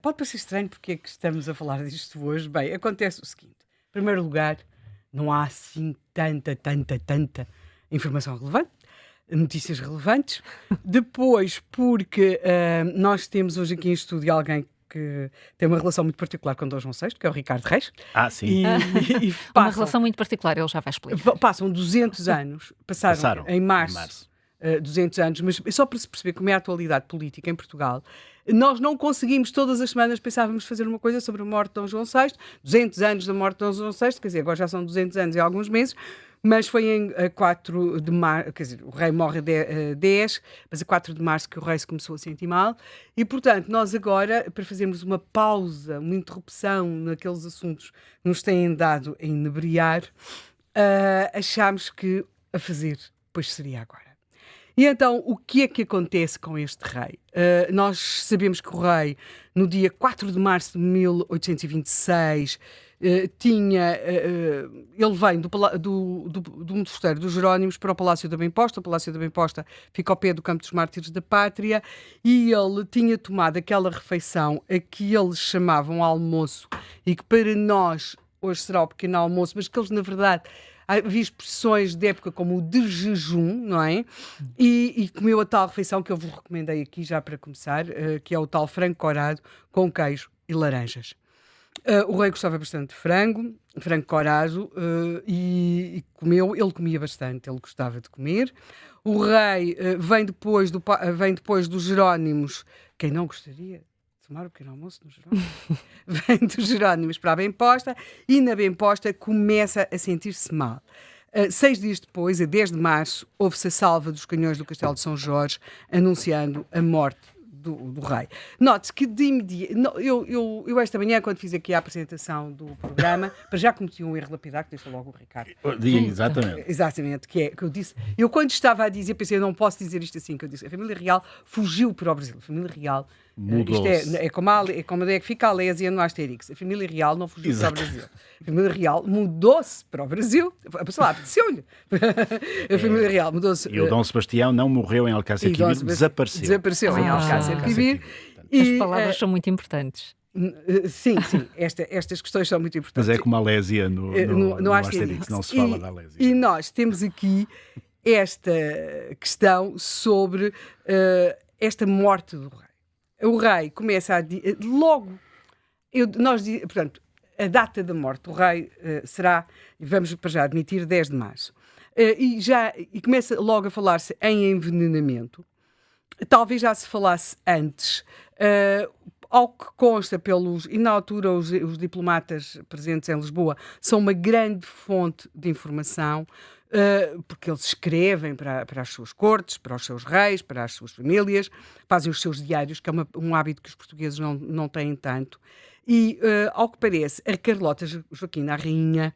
pode parecer estranho porque é que estamos a falar disto hoje. Bem, acontece o seguinte. Em primeiro lugar, não há assim tanta informação relevante, notícias relevantes. Depois, porque nós temos hoje aqui em estúdio alguém que tem uma relação muito particular com Dom João VI, que é o Ricardo Reis. Sim. E Uma relação muito particular, ele já vai explicar. Passam 200 anos, passaram em março. 200 anos, mas só para se perceber como é a atualidade política em Portugal, nós não conseguimos todas as semanas, pensávamos fazer uma coisa sobre a morte de Dom João VI, 200 anos da morte de Dom João VI, quer dizer, agora já são 200 anos e alguns meses, mas foi em 4 de março, quer dizer, o rei morre 10, mas a 4 de março que o rei se começou a sentir mal, e portanto nós agora, para fazermos uma pausa, uma interrupção naqueles assuntos que nos têm dado a inebriar, achámos que a fazer, pois seria agora. E então, o que é que acontece com este rei? Nós sabemos que o rei, no dia 4 de março de 1826, ele vem do mosteiro dos Jerónimos para o Palácio da Bem-Posta. O Palácio da Bem-Posta fica ao pé do Campo dos Mártires da Pátria, e ele tinha tomado aquela refeição a que eles chamavam almoço, e que para nós hoje será o pequeno almoço, mas que eles, na verdade... Havia expressões de época como o de jejum, não é? E comeu a tal refeição que eu vos recomendei aqui já para começar, que é o tal frango corado com queijo e laranjas. O rei gostava bastante de frango corado, e ele comia bastante, ele gostava de comer. O rei vem depois dos Jerónimos, quem não gostaria? Tomar o pequeno almoço no Jerónimos. Vem dos Jerónimos para a Bem-Posta, e na Bem-Posta começa a sentir-se mal. 6 dias depois, a 10 de março, houve-se a salva dos canhões do Castelo de São Jorge, anunciando a morte do rei. Note-se que de imediato... Eu esta manhã, quando fiz aqui a apresentação do programa, para já cometi um erro lapidar, que deixa logo o Ricardo. Exatamente, que eu disse... Eu quando estava a dizer, pensei, eu não posso dizer isto assim, que eu disse, a família real fugiu para o Brasil. A família real... Isto é como é que fica a Lésia no Asterix. A família real não fugiu para o Brasil. A família real mudou-se para o Brasil. A pessoa lá apeteceu-lhe. A família real mudou-se. E o Dom Sebastião não morreu em Alcácer Quibir, desapareceu. Desapareceu em Alcácer Quibir. As palavras são muito importantes. Sim, estas questões são muito importantes. Mas é como a Lésia no Asterix, não se fala da Lésia. E nós temos aqui esta questão sobre esta morte do rei. O rei começa a... portanto, a data da morte do rei será, vamos para já admitir, 10 de março. E começa logo a falar-se em envenenamento. Talvez já se falasse antes. Ao que consta e na altura os diplomatas presentes em Lisboa são uma grande fonte de informação, porque eles escrevem para as suas cortes, para os seus reis, para as suas famílias, fazem os seus diários, que é um hábito que os portugueses não têm tanto. E, ao que parece, a Carlota Joaquina, a rainha,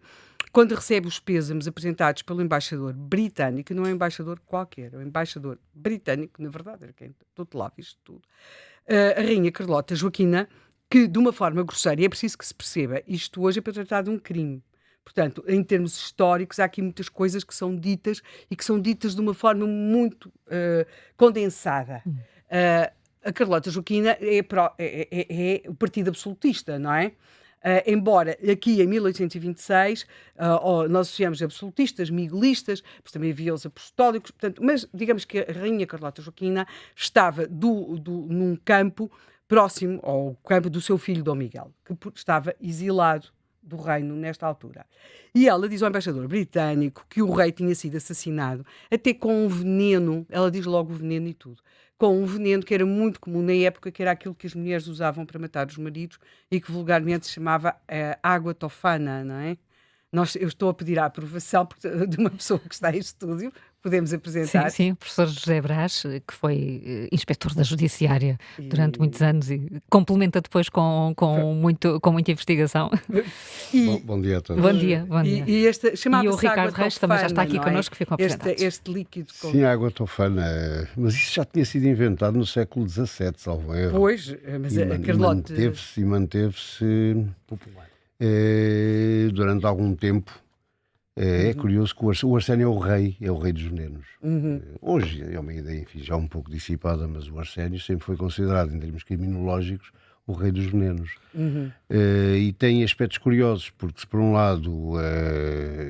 quando recebe os pêsames apresentados pelo embaixador britânico, não é um embaixador qualquer, é um embaixador britânico, na verdade, era quem tutelava isto tudo, a rainha Carlota Joaquina, que de uma forma grosseira, é preciso que se perceba, isto hoje é para tratar de um crime. Portanto, em termos históricos, há aqui muitas coisas que são ditas e que são ditas de uma forma muito condensada. A Carlota Joaquina é o partido absolutista, não é? Embora aqui em 1826 nós associamos absolutistas, miguelistas, mas também havia os apostólicos, portanto, mas digamos que a rainha Carlota Joaquina estava num campo próximo ao campo do seu filho Dom Miguel, que estava exilado do reino nesta altura. E ela diz ao embaixador britânico que o rei tinha sido assassinado, até com um veneno, ela diz logo o veneno e tudo, com um veneno que era muito comum na época, que era aquilo que as mulheres usavam para matar os maridos e que vulgarmente se chamava água tofana, não é? Eu estou a pedir a aprovação de uma pessoa que está em estúdio. Podemos apresentar. Sim, o professor José Brás, que foi inspetor da Judiciária durante muitos anos e complementa depois com muita investigação. Bom dia a todos. Bom dia. E o Ricardo Reis também já está aqui connosco, ficam apresentados. Este líquido. Sim, a água tofana, mas isso já tinha sido inventado no século XVII, salvo erro. Pois, mas a Carlota... manteve-se popular. Durante algum tempo. É curioso que o Arsénio é o rei dos venenos. Hoje é uma ideia, enfim, já um pouco dissipada, mas o Arsénio sempre foi considerado, em termos criminológicos, o rei dos venenos. E tem aspectos curiosos, porque se por um lado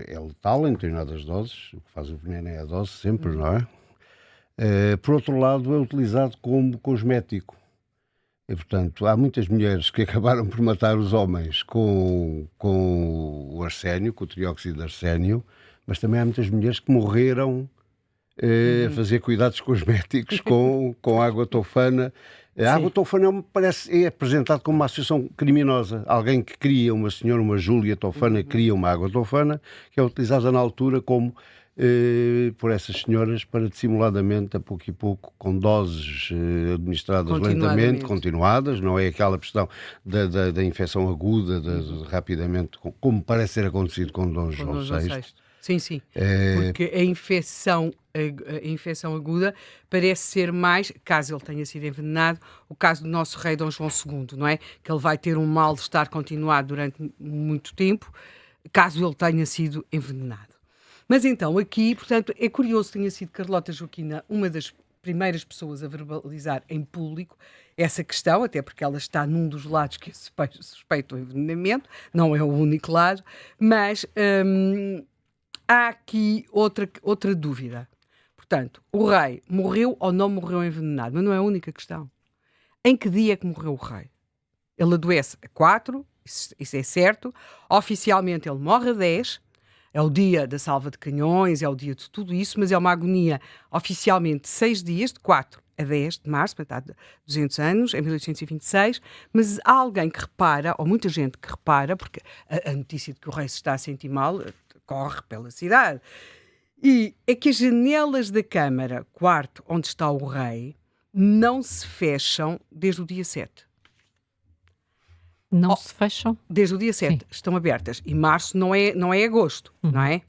é letal em determinadas doses, o que faz o veneno é a dose sempre, não é? Por outro lado é utilizado como cosmético. E, portanto, há muitas mulheres que acabaram por matar os homens com o arsénio, com o trióxido de arsénio, mas também há muitas mulheres que morreram a fazer cuidados cosméticos com água tofana. A água tofana é apresentado como uma associação criminosa. Alguém que cria, uma senhora, uma Júlia Tofana, cria uma água tofana, que é utilizada na altura como por essas senhoras para dissimuladamente, a pouco e pouco, com doses administradas lentamente, continuadas, não é aquela questão da infecção aguda, rapidamente, como parece ter acontecido com Dom João VI. Sim. Porque a infecção aguda parece ser mais, caso ele tenha sido envenenado, o caso do nosso rei Dom João II, não é? Que ele vai ter um mal-estar continuado durante muito tempo, caso ele tenha sido envenenado. Mas então, aqui, portanto, é curioso que tenha sido Carlota Joaquina uma das primeiras pessoas a verbalizar em público essa questão, até porque ela está num dos lados que suspeita o envenenamento, não é o único lado, mas há aqui outra dúvida. Portanto, o rei morreu ou não morreu envenenado, mas não é a única questão. Em que dia é que morreu o rei? Ele adoece a 4, isso é certo, oficialmente ele morre a 10, é o dia da salva de canhões, é o dia de tudo isso, mas é uma agonia oficialmente de 6 dias, de 4 a 10 de março, portanto, há 200 anos, em 1826, mas há alguém que repara, ou muita gente que repara, porque a notícia de que o rei se está a sentir mal corre pela cidade, e é que as janelas da Câmara, quarto, onde está o rei, não se fecham desde o dia 7. Não se fecham? Desde o dia 7 estão abertas. E março não é agosto, não é?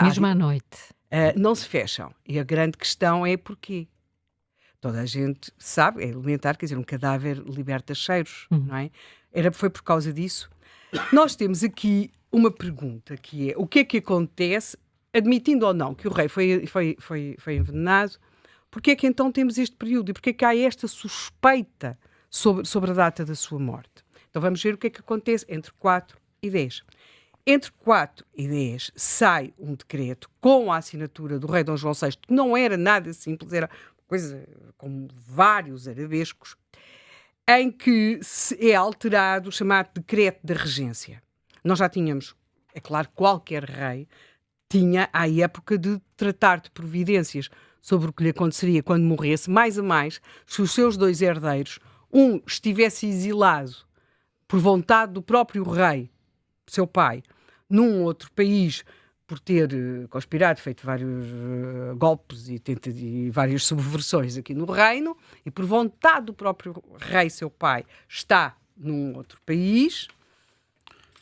Mesmo à noite. Não se fecham. E a grande questão é porquê. Toda a gente sabe, é elementar, quer dizer, um cadáver liberta cheiros, não é? Foi por causa disso. Nós temos aqui uma pergunta que é, o que é que acontece, admitindo ou não que o rei foi envenenado, porque é que então temos este período e porque é que há esta suspeita sobre a data da sua morte? Então vamos ver o que é que acontece entre 4 e 10. Entre 4 e 10 sai um decreto com a assinatura do rei Dom João VI, que não era nada simples, era coisa com vários arabescos, em que é alterado o chamado decreto da regência. Nós já tínhamos, é claro, qualquer rei tinha à época de tratar de providências sobre o que lhe aconteceria quando morresse, mais a mais, se os seus 2 herdeiros, um estivesse exilado por vontade do próprio rei, seu pai, num outro país, por ter conspirado, feito vários golpes e várias subversões aqui no reino, e por vontade do próprio rei, seu pai, está num outro país,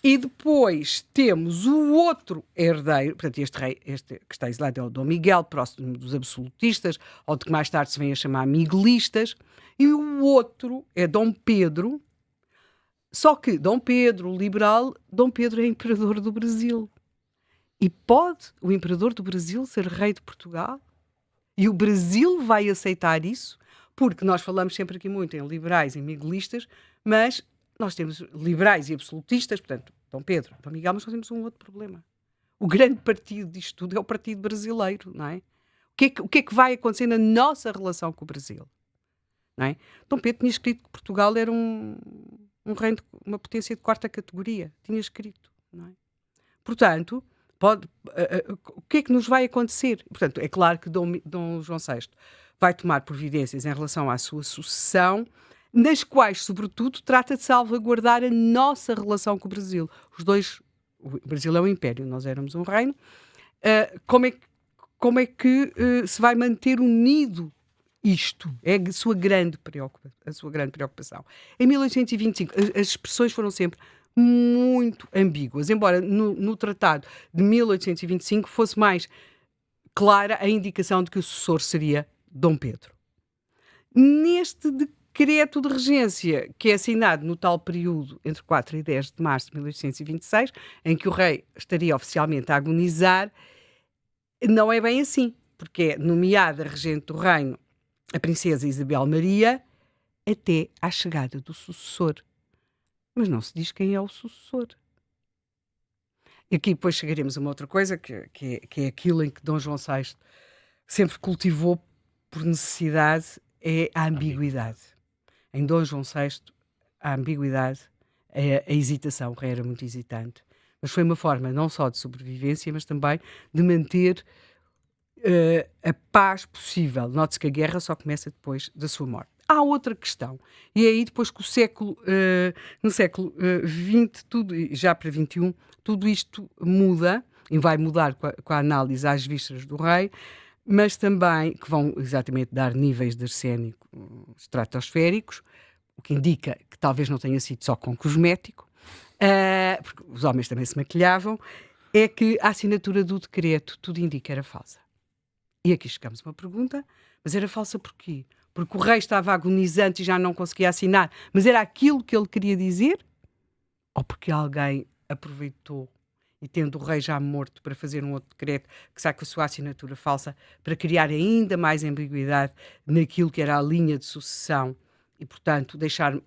e depois temos o outro herdeiro, portanto este rei que está exilado é o Dom Miguel, próximo dos absolutistas, ou de que mais tarde se vem a chamar miguelistas, e o outro é Dom Pedro. Só que Dom Pedro, liberal, Dom Pedro é imperador do Brasil. E pode o imperador do Brasil ser rei de Portugal? E o Brasil vai aceitar isso? Porque nós falamos sempre aqui muito em liberais e miguelistas, mas nós temos liberais e absolutistas, portanto, Dom Pedro, Dom Miguel, mas nós temos um outro problema. O grande partido disto tudo é o Partido Brasileiro, não é? O que é que vai acontecer na nossa relação com o Brasil? Não é? Dom Pedro tinha escrito que Portugal era um reino, uma potência de 4ª categoria. Tinha escrito, não é? Portanto, o que é que nos vai acontecer? Portanto, é claro que Dom João VI vai tomar providências em relação à sua sucessão, nas quais, sobretudo, trata de salvaguardar a nossa relação com o Brasil. O Brasil é um império, nós éramos um reino. Como é que se vai manter unido isto? É a sua grande preocupação. Em 1825, as expressões foram sempre muito ambíguas, embora no Tratado de 1825 fosse mais clara a indicação de que o sucessor seria Dom Pedro. Neste decreto de regência, que é assinado no tal período entre 4 e 10 de março de 1826, em que o rei estaria oficialmente a agonizar, não é bem assim, porque é nomeada regente do reino a princesa Isabel Maria, até à chegada do sucessor. Mas não se diz quem é o sucessor. E aqui depois chegaremos a uma outra coisa, que é aquilo em que Dom João VI sempre cultivou por necessidade, é a ambiguidade. Em Dom João VI, a ambiguidade, a hesitação. O rei era muito hesitante. Mas foi uma forma não só de sobrevivência, mas também de manter a paz possível. Note-se que a guerra só começa depois da sua morte. Há outra questão, e é aí depois que no século XX, já para XXI, tudo isto muda, e vai mudar com a análise às vistas do rei, mas também que vão exatamente dar níveis de arsénico estratosféricos, o que indica que talvez não tenha sido só com cosmético, porque os homens também se maquilhavam, é que a assinatura do decreto, tudo indica, era falsa. E aqui chegamos a uma pergunta, mas era falsa porquê? Porque o rei estava agonizante e já não conseguia assinar, mas era aquilo que ele queria dizer? Ou porque alguém aproveitou, e tendo o rei já morto, para fazer um outro decreto que sai com a sua assinatura falsa, para criar ainda mais ambiguidade naquilo que era a linha de sucessão e, portanto, deixar...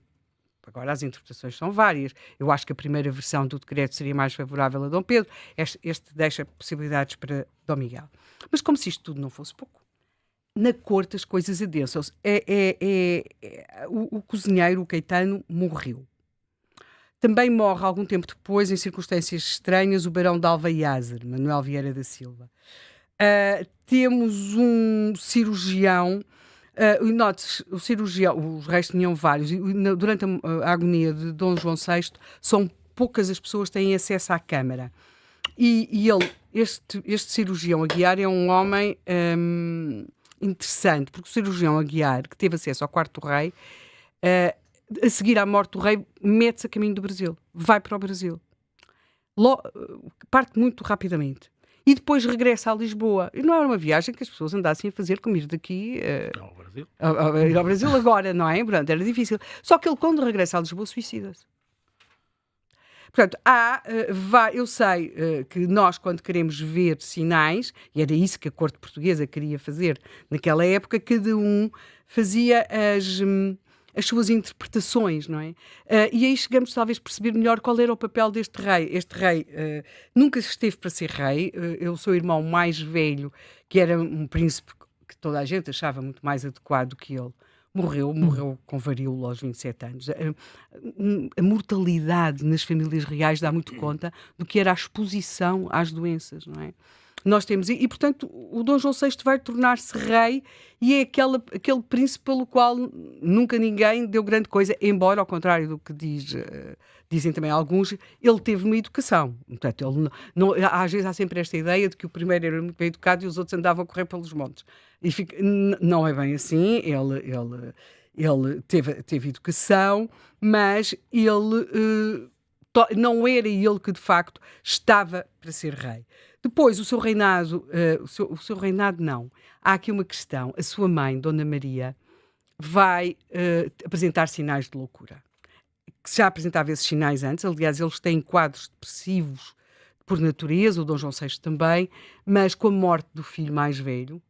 Agora as interpretações são várias. Eu acho que a primeira versão do decreto seria mais favorável a Dom Pedro. Este deixa possibilidades para Dom Miguel. Mas como se isto tudo não fosse pouco, na corte as coisas adensam-se. O cozinheiro, o Caetano, morreu. Também morre algum tempo depois, em circunstâncias estranhas, o barão de Alvaiazer, Manuel Vieira da Silva. Temos um cirurgião. Note-se, o cirurgião, os reis tinham vários, e durante a agonia de Dom João VI, são poucas as pessoas que têm acesso à Câmara. E ele, este cirurgião Aguiar, é um homem interessante, porque o cirurgião Aguiar, que teve acesso ao quarto do rei, a seguir à morte do rei, mete-se a caminho do Brasil, vai para o Brasil. Parte muito rapidamente. E depois regressa a Lisboa. E não era uma viagem que as pessoas andassem a fazer como ir daqui ao Brasil. Ir ao Brasil agora, não é? Portanto, era difícil. Só que ele, quando regressa a Lisboa, suicida-se. Portanto, eu sei que nós, quando queremos ver sinais, e era isso que a corte portuguesa queria fazer naquela época, cada um fazia as suas interpretações, não é? E aí chegamos talvez a perceber melhor qual era o papel deste rei. Este rei nunca esteve para ser rei. Eu sou o irmão mais velho, que era um príncipe que toda a gente achava muito mais adequado que ele. Morreu com varíola aos 27 anos. A mortalidade nas famílias reais dá muito conta do que era a exposição às doenças, não é? Nós temos, e portanto, o Dom João VI vai tornar-se rei e é aquele príncipe pelo qual nunca ninguém deu grande coisa, embora, ao contrário do que dizem também alguns, ele teve uma educação. Portanto, ele às vezes há sempre esta ideia de que o primeiro era muito bem educado e os outros andavam a correr pelos montes. Não é bem assim, ele teve educação, mas ele não era ele que de facto estava para ser rei. Depois, o seu reinado, não. Há aqui uma questão. A sua mãe, Dona Maria, vai apresentar sinais de loucura. Que já apresentava esses sinais antes. Aliás, eles têm quadros depressivos por natureza, o Dom João VI também, mas com a morte do filho mais velho,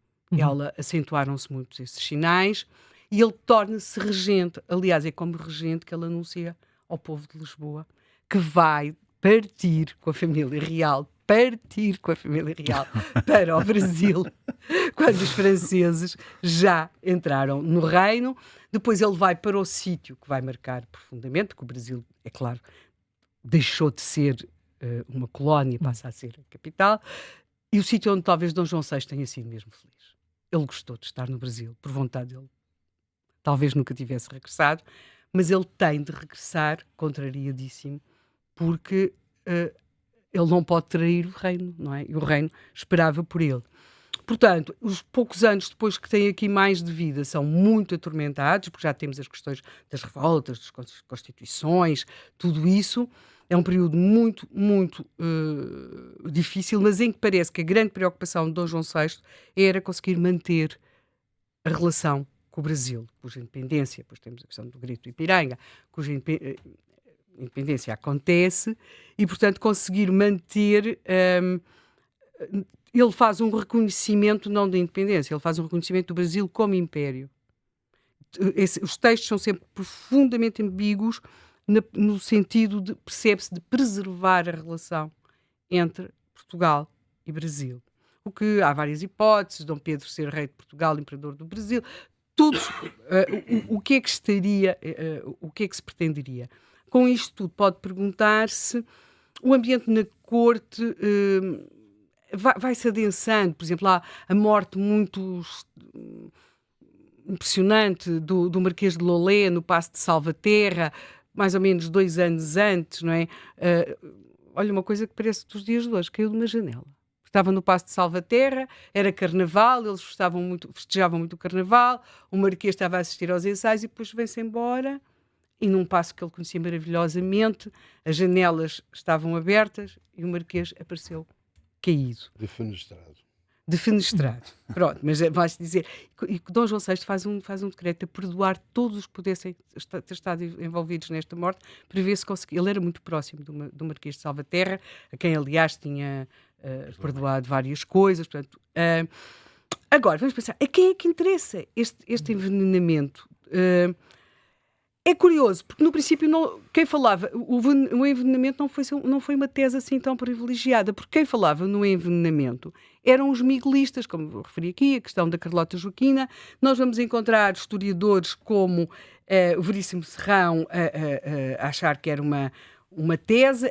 acentuaram-se muitos esses sinais, e ele torna-se regente. Aliás, é como regente que ele anuncia ao povo de Lisboa que vai partir com a família real para o Brasil, quando os franceses já entraram no reino. Depois ele vai para o sítio que vai marcar profundamente, porque o Brasil, é claro, deixou de ser uma colónia, passa a ser a capital, e o sítio onde talvez Dom João VI tenha sido mesmo feliz. Ele gostou de estar no Brasil, por vontade dele. Talvez nunca tivesse regressado, mas ele tem de regressar, contrariadíssimo, porque ele não pode trair o reino, não é? E o reino esperava por ele. Portanto, os poucos anos depois que tem aqui mais de vida são muito atormentados, porque já temos as questões das revoltas, das constituições, tudo isso. É um período muito, muito difícil, mas em que parece que a grande preocupação de Dom João VI era conseguir manter a relação com o Brasil, cuja independência, depois temos a questão do Grito do Ipiranga, cuja independência acontece, e portanto conseguir manter... ele faz um reconhecimento não da independência, ele faz um reconhecimento do Brasil como império. os textos são sempre profundamente ambíguos no sentido de, percebe-se, de preservar a relação entre Portugal e Brasil. O que há várias hipóteses, Dom Pedro ser rei de Portugal, imperador do Brasil, tudo, o que é que estaria, o que é que se pretenderia? Com isto tudo, pode perguntar-se, o ambiente na corte vai-se adensando, por exemplo, há a morte muito impressionante do Marquês de Lolé no Paço de Salvaterra, mais ou menos 2 anos antes, não é? Olha, uma coisa que parece dos dias de hoje, caiu de uma janela. Estava no Paço de Salvaterra, era carnaval, eles festejavam muito o carnaval, o Marquês estava a assistir aos ensaios e depois vem-se embora, e num passo que ele conhecia maravilhosamente, as janelas estavam abertas e o Marquês apareceu caído. Defenestrado. Pronto, mas vai-se dizer... E Dom João VI faz um decreto a perdoar todos os que pudessem ter estado envolvidos nesta morte, para ver se conseguia... Ele era muito próximo do Marquês de Salvaterra, a quem, aliás, tinha perdoado várias coisas. Portanto, agora, vamos pensar, a quem é que interessa este envenenamento? É curioso, porque no princípio quem falava, o envenenamento não foi uma tese assim tão privilegiada, porque quem falava no envenenamento eram os miguelistas, como eu referi aqui, a questão da Carlota Joaquina. Nós vamos encontrar historiadores como o Veríssimo Serrão a achar que era uma tese,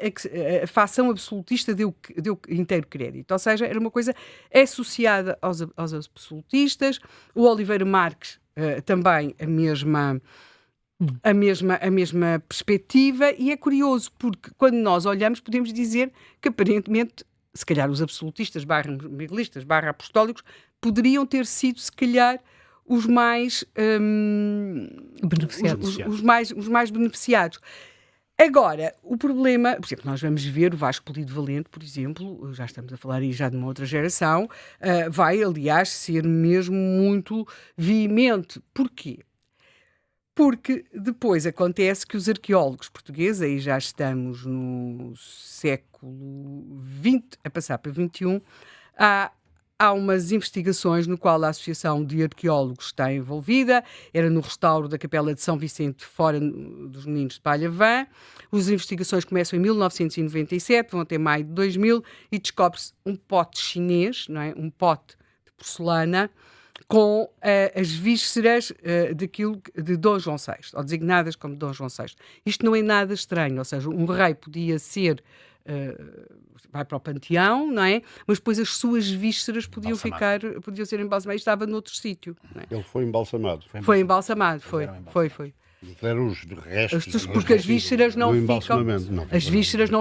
a facção absolutista deu inteiro crédito, ou seja, era uma coisa associada aos absolutistas. O Oliveira Marques também a mesma perspectiva, e é curioso porque quando nós olhamos podemos dizer que aparentemente se calhar os absolutistas /miguelistas /apostólicos poderiam ter sido se calhar os mais beneficiados. Os mais beneficiados. Agora, o problema, por exemplo, nós vamos ver o Vasco Polido Valente, por exemplo, já estamos a falar aí já de uma outra geração, vai aliás ser mesmo muito veemente. Porquê? Porque depois acontece que os arqueólogos portugueses, aí já estamos no século XX, a passar para XXI, há umas investigações no qual a Associação de Arqueólogos está envolvida, era no restauro da Capela de São Vicente, fora dos Meninos de Palhavã. As investigações começam em 1997, vão até maio de 2000, e descobre-se um pote chinês, não é? Um pote de porcelana, com as vísceras de Dom João VI, ou designadas como Dom João VI. Isto não é nada estranho, ou seja, um rei podia ser, vai para o panteão, não é? Mas depois as suas vísceras podiam ser embalsamadas, estava noutro sítio. Não é? Ele foi embalsamado. Foi embalsamado. Eram os restos. Porque as vísceras não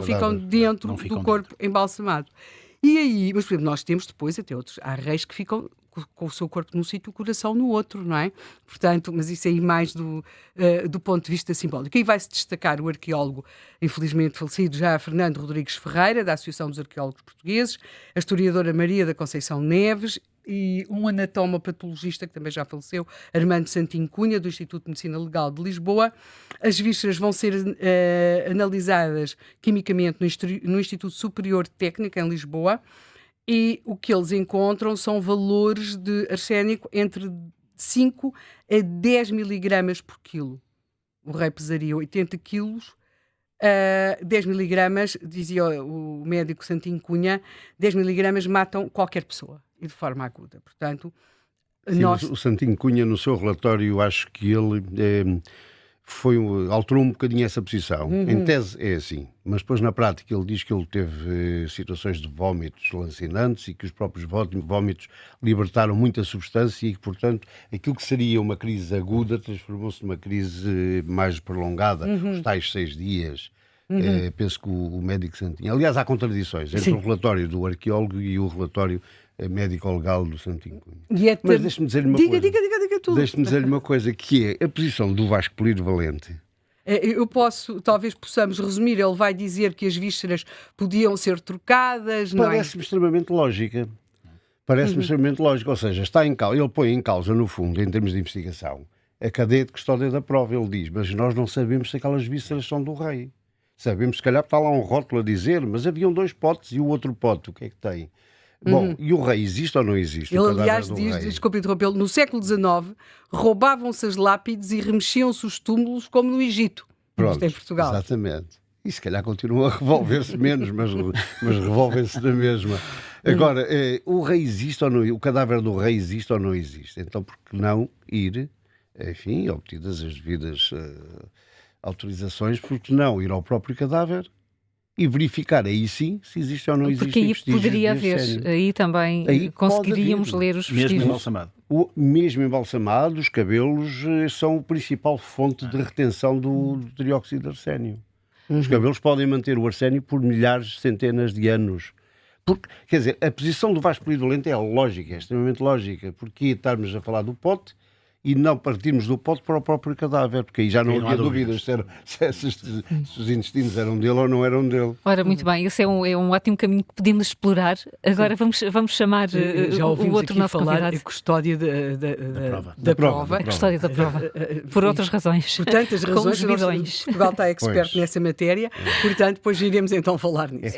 ficam dentro do corpo embalsamado. E aí, mas por exemplo, nós temos depois até outros, há reis que ficam com o seu corpo num sítio e o coração no outro, não é? Portanto, mas isso aí mais do ponto de vista simbólico. Aí vai-se destacar o arqueólogo, infelizmente falecido já, Fernando Rodrigues Ferreira, da Associação dos Arqueólogos Portugueses, a historiadora Maria da Conceição Neves e um anatomopatologista que também já faleceu, Armando Santinho Cunha, do Instituto de Medicina Legal de Lisboa. As vísceras vão ser analisadas quimicamente no Instituto Superior de Técnica, em Lisboa, e o que eles encontram são valores de arsénico entre 5 a 10 miligramas por quilo. O rei pesaria 80 quilos. 10 miligramas, dizia o médico Santinho Cunha, 10 miligramas matam qualquer pessoa, e de forma aguda. Portanto, sim, o Santinho Cunha, no seu relatório, acho que ele alterou um bocadinho essa posição. Em tese é assim, mas depois na prática ele diz que ele teve situações de vómitos lancinantes e que os próprios vómitos libertaram muita substância e que, portanto, aquilo que seria uma crise aguda transformou-se numa crise mais prolongada, os tais 6 dias. Penso que o médico Santinho... Aliás, há contradições entre o relatório do arqueólogo e o relatório médico-legal do Santinho Cunha. Mas deixe-me dizer-lhe uma coisa. Diga tudo. Deixe-me dizer-lhe uma coisa, que é a posição do Vasco Polido Valente. Talvez possamos resumir, ele vai dizer que as vísceras podiam ser trocadas, não é? Parece-me extremamente lógica. Parece-me extremamente lógica, ou seja, ele põe em causa, no fundo, em termos de investigação, a cadeia de custódia da prova. Ele diz, mas nós não sabemos se aquelas vísceras são do rei. Sabemos, se calhar, está lá um rótulo a dizer, mas haviam 2 potes e o outro pote, o que é que tem? Bom, e o rei existe ou não existe? Ele, aliás, diz, desculpe interrompê-lo, no século XIX roubavam-se as lápides e remexiam-se os túmulos como no Egito. Pronto, em Portugal. Exatamente. E se calhar continua a revolver-se menos, mas revolvem-se na mesma. Agora, o rei existe ou não? O cadáver do rei existe ou não existe? Então, por que não ir, enfim, obtidas as devidas autorizações, por que não ir ao próprio cadáver e verificar aí sim se existe ou não existe. Porque aí poderia haver, aí também conseguiríamos ler os vestígios. Mesmo embalsamado. Mesmo embalsamado, os cabelos são a principal fonte de retenção do dióxido de arsénio. Os cabelos podem manter o arsénio por milhares, centenas de anos. Porque, quer dizer, a posição do Vasco Polido-Valente é lógica, é extremamente lógica. Porque estarmos a falar do pote e não partirmos do pote para o próprio cadáver, porque aí já não havia dúvidas se os intestinos eram dele ou não eram dele. Ora, muito bem, esse é um ótimo caminho que podemos explorar. Agora vamos chamar já o outro nosso falar convidado. A custódia da prova. A custódia da prova. Por outras razões. Por tantas razões, Com os bidões. Portugal está expert nessa matéria, portanto, depois iremos então falar nisso.